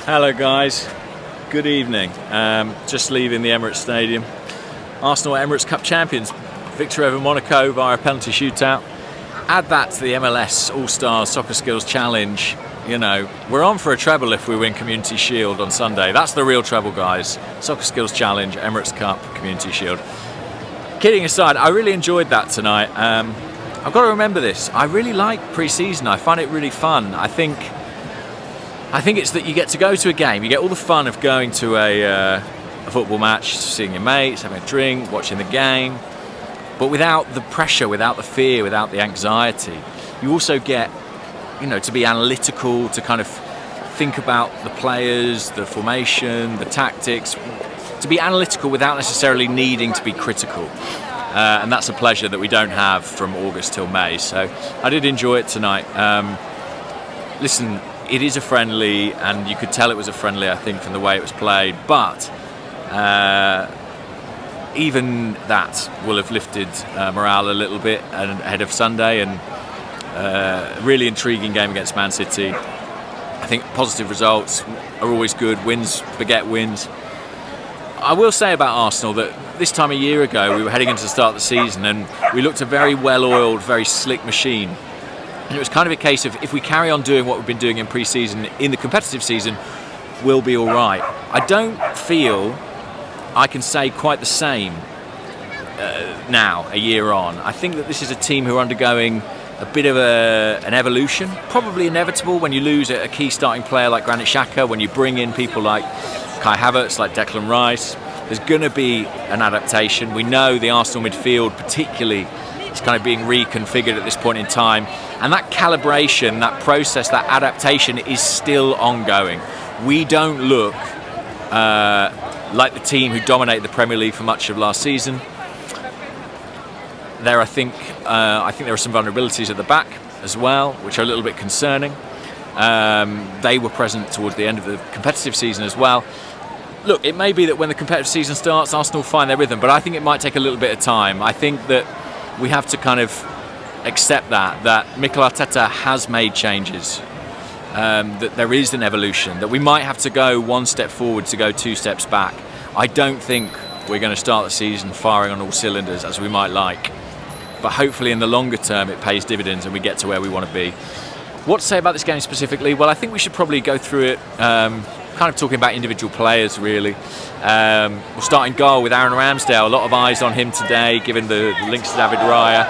Hello guys, good evening. Just leaving the Emirates Stadium. Arsenal Emirates Cup champions, victory over Monaco via a penalty shootout. Add that to the MLS All-Stars Soccer Skills Challenge. You know, we're on for a treble if we win Community Shield on Sunday. That's the real treble, guys. Soccer Skills Challenge, Emirates Cup, Community Shield. Kidding aside, I really enjoyed that tonight. I've got to remember this. I really like pre-season. I find it really fun. I think it's that you get to go to a game. You get all the fun of going to a football match, seeing your mates, having a drink, watching the game, but without the pressure, without the fear, without the anxiety. You also get, to be analytical, to kind of think about the players, the formation, the tactics, to be analytical without necessarily needing to be critical. And that's a pleasure that we don't have from August till May. So I did enjoy it tonight. Listen, it is a friendly, and you could tell it was a friendly, I think, from the way it was played. But even that will have lifted morale a little bit ahead of Sunday, and a really intriguing game against Man City. I think positive results are always good. Wins beget wins. I will say about Arsenal that this time a year ago we were heading into the start of the season and we looked a very well-oiled, very slick machine. And it was kind of a case of, if we carry on doing what we've been doing in pre-season, in the competitive season, we'll be all right. I don't feel I can say quite the same now, a year on. I think that this is a team who are undergoing a bit of an evolution, probably inevitable when you lose a key starting player like Granit Xhaka, when you bring in people like Kai Havertz, like Declan Rice. There's going to be an adaptation. We know the Arsenal midfield particularly is kind of being reconfigured at this point in time. And that calibration, that process, that adaptation is still ongoing. We don't look like the team who dominated the Premier League for much of last season. I think there are some vulnerabilities at the back as well, which are a little bit concerning. They were present towards the end of the competitive season as well. Look, it may be that when the competitive season starts, Arsenal find their rhythm, but I think it might take a little bit of time. I think that we have to kind of accept that Mikel Arteta has made changes, that there is an evolution, that we might have to go one step forward to go two steps back. I don't think we're going to start the season firing on all cylinders as we might like, but hopefully in the longer term it pays dividends and we get to where we want to be. What to say about this game specifically? Well, I think we should probably go through it, kind of talking about individual players really. We'll start in goal with Aaron Ramsdale. A lot of eyes on him today, given the links to David Raya.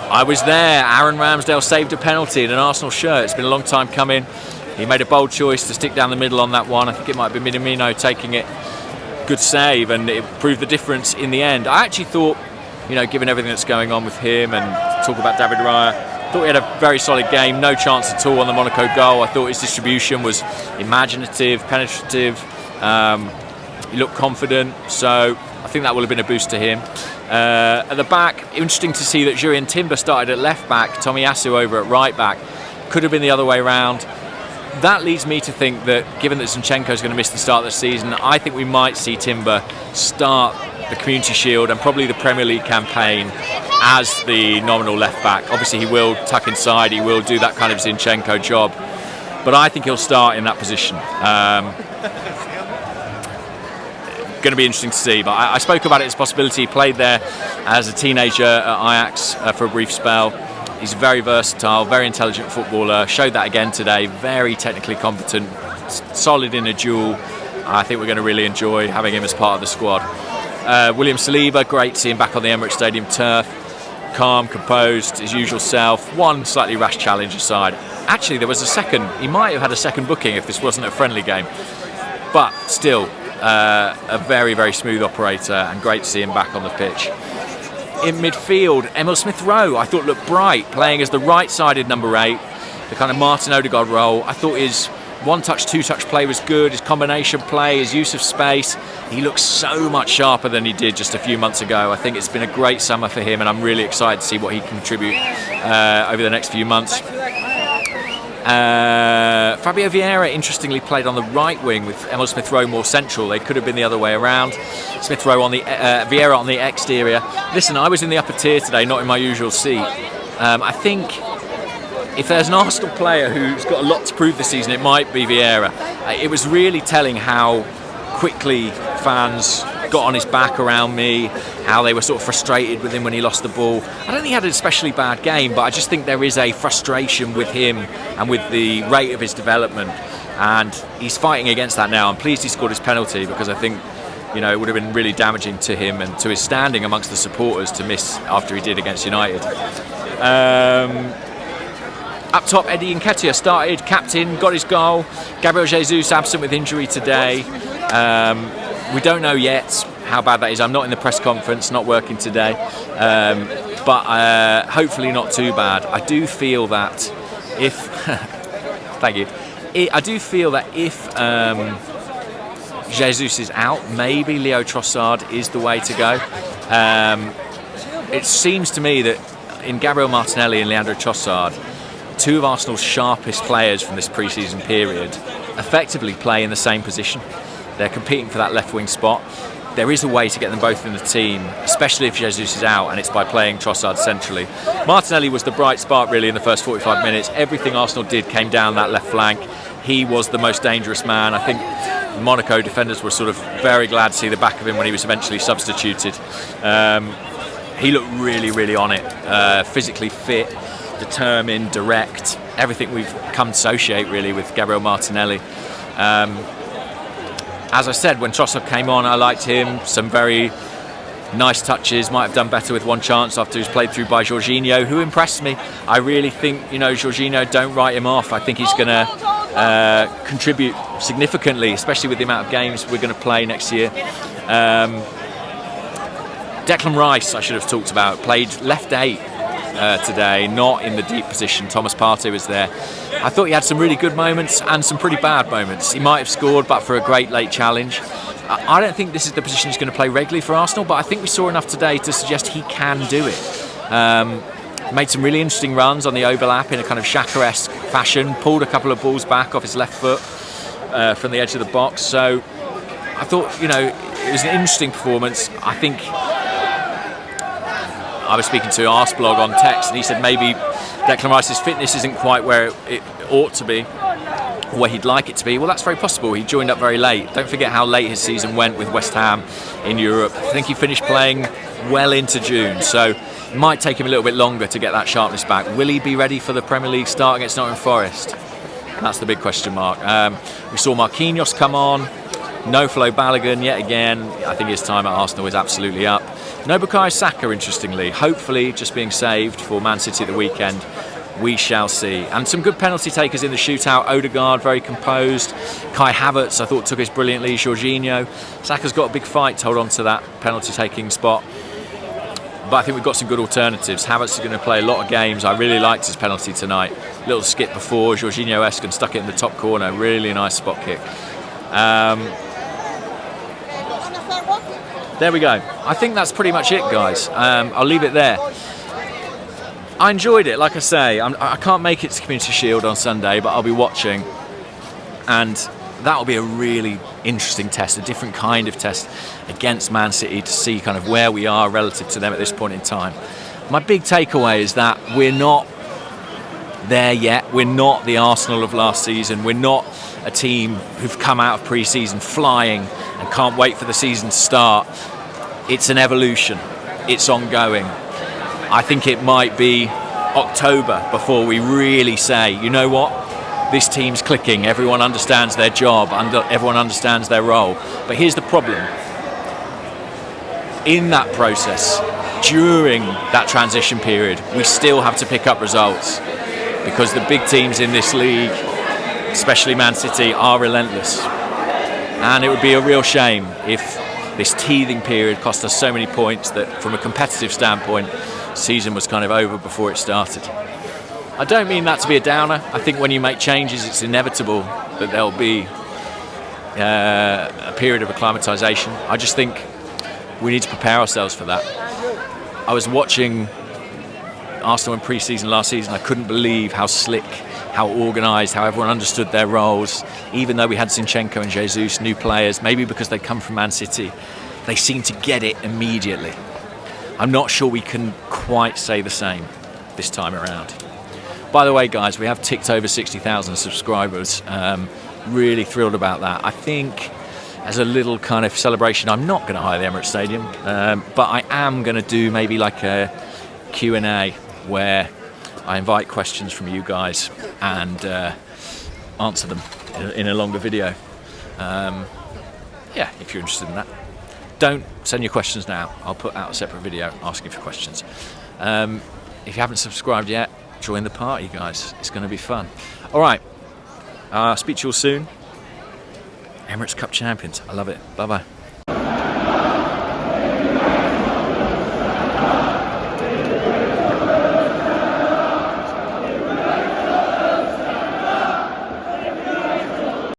I was there. Aaron Ramsdale saved a penalty in an Arsenal shirt. It's been a long time coming. He made a bold choice to stick down the middle on that one. I think it might be Minamino taking it. Good save, and it proved the difference in the end. I actually thought, given everything that's going on with him, and talk about David Raya, thought he had a very solid game, no chance at all on the Monaco goal. I thought his distribution was imaginative, penetrative. He looked confident, so I think that will have been a boost to him. At the back, interesting to see that Jurrien Timber started at left back, Tomiyasu over at right back. Could have been the other way around. That leads me to think that, given that Zinchenko is going to miss the start of the season, I think we might see Timber start the Community Shield and probably the Premier League campaign as the nominal left back. Obviously he will tuck inside, he will do that kind of Zinchenko job, but I think he'll start in that position. Going to be interesting to see, but I spoke about it as a possibility. He played there as a teenager at Ajax for a brief spell. He's very versatile, very intelligent footballer, showed that again today, very technically competent, solid in a duel. I think we're going to really enjoy having him as part of the squad. William Saliba, great to see him back on the Emirates Stadium turf. Calm, composed, his usual self. One slightly rash challenge aside. Actually, there was a second. He might have had a second booking if this wasn't a friendly game. But still, a very, very smooth operator, and great to see him back on the pitch. In midfield, Emil Smith-Rowe, I thought looked bright, playing as the right-sided number 8, the kind of Martin Odegaard role. I thought his one-touch, two-touch play was good, his combination play, his use of space. He looks so much sharper than he did just a few months ago. I think it's been a great summer for him, and I'm really excited to see what he can contribute over the next few months. Fabio Vieira, interestingly, played on the right wing with Emil Smith-Rowe more central. They could have been the other way around. Smith-Rowe on the Vieira on the exterior. Listen, I was in the upper tier today, not in my usual seat. I think if there's an Arsenal player who's got a lot to prove this season, it might be Vieira. It was really telling how quickly fans got on his back around me, how they were sort of frustrated with him when he lost the ball. I don't think he had an especially bad game, but I just think there is a frustration with him and with the rate of his development, and he's fighting against that now. I'm pleased he scored his penalty, because I think, you know, it would have been really damaging to him and to his standing amongst the supporters to miss after he did against United. Up top, Eddie Nketiah started, captain, got his goal. Gabriel Jesus absent with injury today. We don't know yet how bad that is. I'm not in the press conference, not working today, but hopefully not too bad. I do feel that if thank you. I do feel that if Jesus is out, maybe Leo Trossard is the way to go. It seems to me that in Gabriel Martinelli and Leandro Trossard, two of Arsenal's sharpest players from this pre-season period, effectively play in the same position. They're competing for that left wing spot. There is a way to get them both in the team, especially if Jesus is out, and it's by playing Trossard centrally. Martinelli was the bright spark really in the first 45 minutes. Everything Arsenal did came down that left flank. He was the most dangerous man. I think Monaco defenders were sort of very glad to see the back of him when he was eventually substituted. He looked really, really on it, physically fit, determined, direct, everything we've come to associate really with Gabriel Martinelli. As I said, when Trossard came on, I liked him. Some very nice touches. Might have done better with one chance after he was played through by Jorginho, who impressed me. I really think, you know, Jorginho, don't write him off. I think he's going to contribute significantly, especially with the amount of games we're going to play next year. Declan Rice, I should have talked about, played left 8 today, not in the deep position. Thomas Partey was there. I thought he had some really good moments and some pretty bad moments. He might have scored, but for a great late challenge. I don't think this is the position he's going to play regularly for Arsenal, but I think we saw enough today to suggest he can do it. Made some really interesting runs on the overlap in a kind of Xhaka-esque fashion, pulled a couple of balls back off his left foot from the edge of the box. So I thought, you know, it was an interesting performance. I think I was speaking to Arsblog on text, and he said maybe Declan Rice's fitness isn't quite where it ought to be, or where he'd like it to be. Well, that's very possible. He joined up very late. Don't forget how late his season went with West Ham in Europe. I think he finished playing well into June, so it might take him a little bit longer to get that sharpness back. Will he be ready for the Premier League start against Nottingham Forest? That's the big question mark. We saw Marquinhos come on. No Flo Balogun yet again. I think his time at Arsenal is absolutely up. No Bukayo Saka, interestingly. Hopefully just being saved for Man City at the weekend. We shall see. And some good penalty takers in the shootout. Odegaard, very composed. Kai Havertz, I thought, took it brilliantly. Jorginho. Saka's got a big fight to hold on to that penalty taking spot. But I think we've got some good alternatives. Havertz is going to play a lot of games. I really liked his penalty tonight. Little skip before, Jorginho-esque, and stuck it in the top corner. Really nice spot kick. There we go. I think that's pretty much it, guys. I'll leave it there. I enjoyed it, like I say. I can't make it to Community Shield on Sunday, but I'll be watching. And that'll be a really interesting test, a different kind of test against Man City to see kind of where we are relative to them at this point in time. My big takeaway is that we're not there yet. We're not the Arsenal of last season. We're not a team who've come out of pre-season flying and can't wait for the season to start. It's an evolution. It's ongoing. I think it might be October before we really say, you know what? This team's clicking. Everyone understands their job. Everyone understands their role. But here's the problem. In that process, during that transition period, we still have to pick up results because the big teams in this league, especially Man City, are relentless. And it would be a real shame if this teething period cost us so many points that from a competitive standpoint, the season was kind of over before it started. I don't mean that to be a downer. I think when you make changes, it's inevitable that there'll be a period of acclimatisation. I just think we need to prepare ourselves for that. I was watching Arsenal in pre-season last season. I couldn't believe how slick, how organised, how everyone understood their roles. Even though we had Zinchenko and Jesus, new players, maybe because they come from Man City, they seem to get it immediately. I'm not sure we can quite say the same this time around. By the way, guys, we have ticked over 60,000 subscribers. Really thrilled about that. I think as a little kind of celebration, I'm not going to hire the Emirates Stadium, but I am going to do maybe like a Q&A where I invite questions from you guys and answer them in a longer video. Yeah, if you're interested in that. Don't send your questions now. I'll put out a separate video asking for questions. If you haven't subscribed yet, join the party, guys. It's going to be fun. All right. Speak to you all soon. Emirates Cup champions. I love it. Bye-bye.